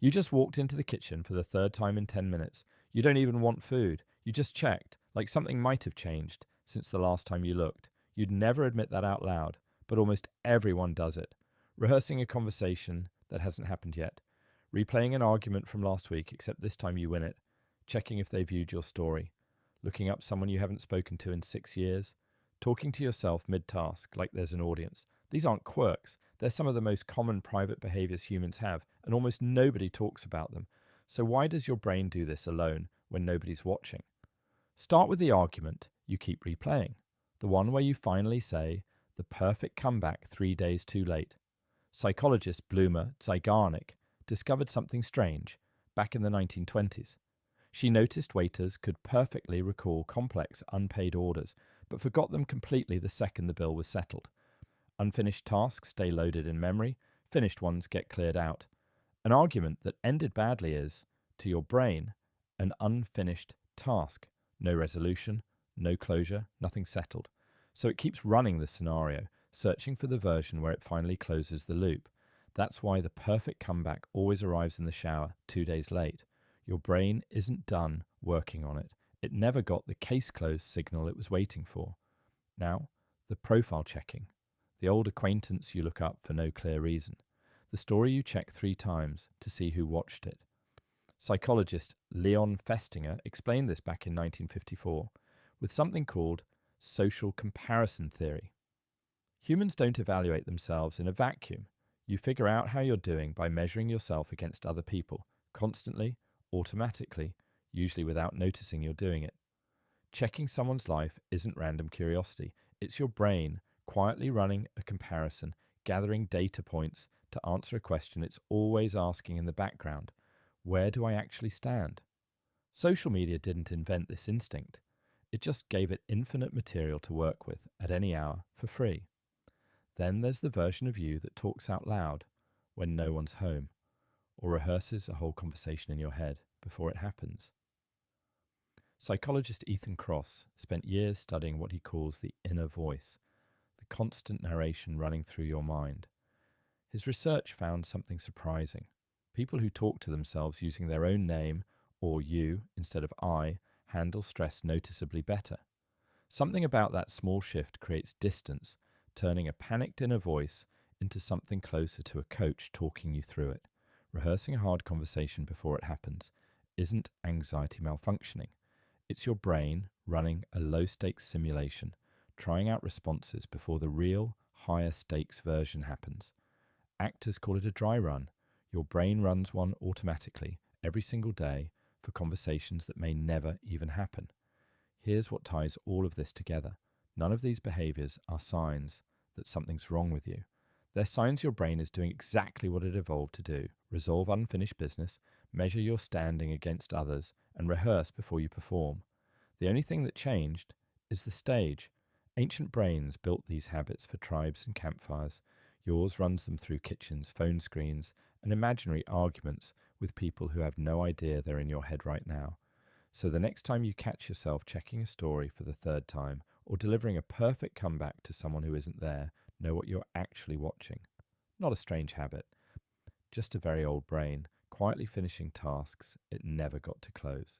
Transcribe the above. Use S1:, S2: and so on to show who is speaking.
S1: You just walked into the kitchen for the third time in 10 minutes. You don't even want food. You just checked, like something might have changed since the last time you looked. You'd never admit that out loud, but almost everyone does it. Rehearsing a conversation that hasn't happened yet. Replaying an argument from last week, except this time you win it. Checking if they viewed your story. Looking up someone you haven't spoken to in 6 years. Talking to yourself mid-task, like there's an audience. These aren't quirks. They're some of the most common private behaviors humans have, and almost nobody talks about them. So why does your brain do this alone when nobody's watching? Start with the argument you keep replaying. The one where you finally say, the perfect comeback 3 days too late. Psychologist Bloomer Zygarnik discovered something strange back in the 1920s. She noticed waiters could perfectly recall complex unpaid orders, but forgot them completely the second the bill was settled. Unfinished tasks stay loaded in memory, finished ones get cleared out. An argument that ended badly is, to your brain, an unfinished task. No resolution, no closure, nothing settled. So it keeps running the scenario, searching for the version where it finally closes the loop. That's why the perfect comeback always arrives in the shower 2 days late. Your brain isn't done working on it. It never got the case closed signal it was waiting for. Now, the profile checking. The old acquaintance you look up for no clear reason. The story you check 3 times to see who watched it. Psychologist Leon Festinger explained this back in 1954 with something called social comparison theory. Humans don't evaluate themselves in a vacuum. You figure out how you're doing by measuring yourself against other people, constantly, automatically, usually without noticing you're doing it. Checking someone's life isn't random curiosity. It's your brain quietly running a comparison, gathering data points to answer a question it's always asking in the background. Where do I actually stand? Social media didn't invent this instinct. It just gave it infinite material to work with at any hour for free. Then there's the version of you that talks out loud when no one's home, or rehearses a whole conversation in your head before it happens. Psychologist Ethan Kross spent years studying what he calls the inner voice, the constant narration running through your mind. His research found something surprising. People who talk to themselves using their own name, or you instead of I, handle stress noticeably better. Something about that small shift creates distance, turning a panicked inner voice into something closer to a coach talking you through it. Rehearsing a hard conversation before it happens isn't anxiety malfunctioning. It's your brain running a low-stakes simulation, trying out responses before the real, higher-stakes version happens. Actors call it a dry run. Your brain runs one automatically every single day for conversations that may never even happen. Here's what ties all of this together. None of these behaviors are signs that something's wrong with you. They're signs your brain is doing exactly what it evolved to do: resolve unfinished business, measure your standing against others, and rehearse before you perform. The only thing that changed is the stage. Ancient brains built these habits for tribes and campfires. Yours runs them through kitchens, phone screens, and imaginary arguments with people who have no idea they're in your head right now. So the next time you catch yourself checking a story for the 3rd time or delivering a perfect comeback to someone who isn't there, know what you're actually watching. Not a strange habit, just a very old brain quietly finishing tasks it never got to close.